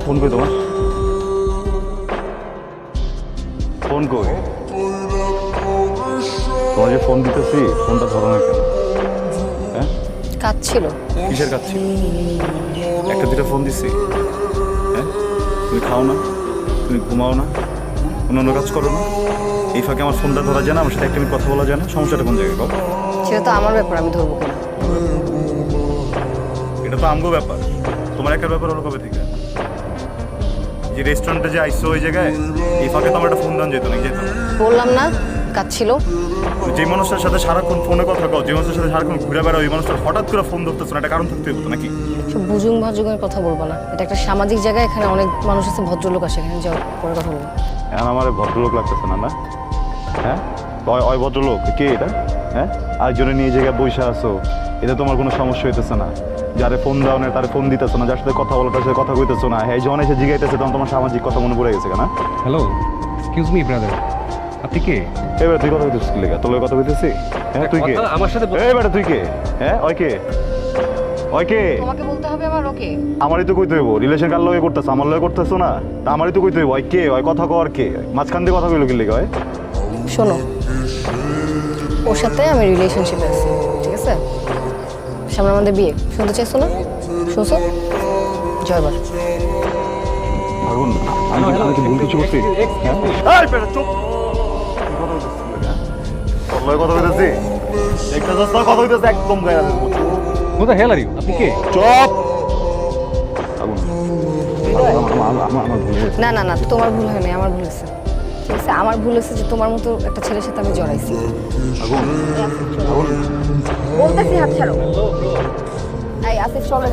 Phone কই তোমার? Phone কই? তোমার যে ফোন দিতেছি ফোনটা ধরো না কেন? হ্যাঁ, কাজ ছিল। কিসের কাজ ছিল? একটা দুটো ফোন দিছি। হ্যাঁ, তুমি খাও না, তুমি ঘুমাও না, অন্য কাজ করো না, এই ফাঁকে আমার ফোনটা ধরা যায় না, আমার সাথে একটা মিনিট কথা বলা যায় না। সমস্যাটা কোন জায়গায়? সেটা তো আমার ব্যাপার, আমি ধরবো কেন? এটা তো আমগো ব্যাপার। তোমার একার ব্যাপার হলো কবে থেকে? যে রেস্টুরেন্টে যে আইসো ওই জায়গায় এই ফাঁকে তো আমার একটা ফোন দান যেত না, যেত না। বললাম না কাজ ছিল। যে মানুষটার সাথে সারাক্ষণ ফোনে কথা কও, যে মানুষের সাথে সারাক্ষণ ঘুরে বেড়াও, ওই মানুষটার হঠাৎ করে ফোন ধরতেছ না, একটা কারণ থাকতে হতো নাকি? সব বুজুং ভাজুঙের কথা বলবো না, এটা একটা সামাজিক জায়গা, এখানে অনেক মানুষ আছে, ভদ্রলোক আসে, এখানে যাও পরে কথা বলবো। এখন আমার ভদ্রলোক লাগতেছে না, না? হ্যাঁ, ওই ভদ্রলোক কে এটা? হ্যাঁ, আরেকজনে নিয়ে জায়গায় বসে আসো, এটা তোমার কোনো সমস্যা হইতেছে না? যারে ফোন দাও না তারে ফোন দিতেছো না, যার সাথে কথা বলো তার সাথে কথা কইতেছো না, হ্যাঁ যখন এসে জিগাইতেছে তখন তোমার সামাজিক কথা মনে পড়ে গেছে কেন? হ্যালো, এক্সকিউজ মি ব্রাদার, আপনি কে? এবার তুই কথা কইতেছিস কি লেগা? তোর লগে কথা কইতেছি? হ্যাঁ তুই কে? আমার সাথে এই বেটা তুই কে? হ্যাঁ ওই কে? ওই কে? তোমাকে বলতে হবে আমার ওকে। আমারই তো কইতে হইব, রিলেশন কার লগে করতেছ, আমার লগে করতেছো না, তা আমারই তো কইতে হইব। ওই কে? ওই কথা কর কে? মাঝখান দিয়ে কথা কইলো কি লেগা? ওই শোনো, ওর সাথে আমি রিলেশনশিপে আছি, ঠিক আছে? সামনে আমাদের বিয়ে, শুনতে চাইছো না? শুনছো? জয়বার। আগুন, আমি কি ভুল কিছু করছি? হ্যাঁ? এই বেটা চুপ! কি কথা কইতেছিস তুই, হ্যাঁ? তোর লগে কথা কইতেছি? দেখতেছস না কথা কইতেছে একদম গায়ে হাত দিবো। Who the hell are you? আপনি কে? চুপ! আগুন, আমার ভুল হয়েছে। না না না, তোমার ভুল হয়নি, আমার ভুল হয়েছে, ঠিক আছে? আমার ভুল হয়েছে যে তোমার মতো একটা ছেলের সাথে আমি জড়াইছি। আগুন, আগুন, বলতেছি হাত ছাড়ো। এই আসিফ চলো।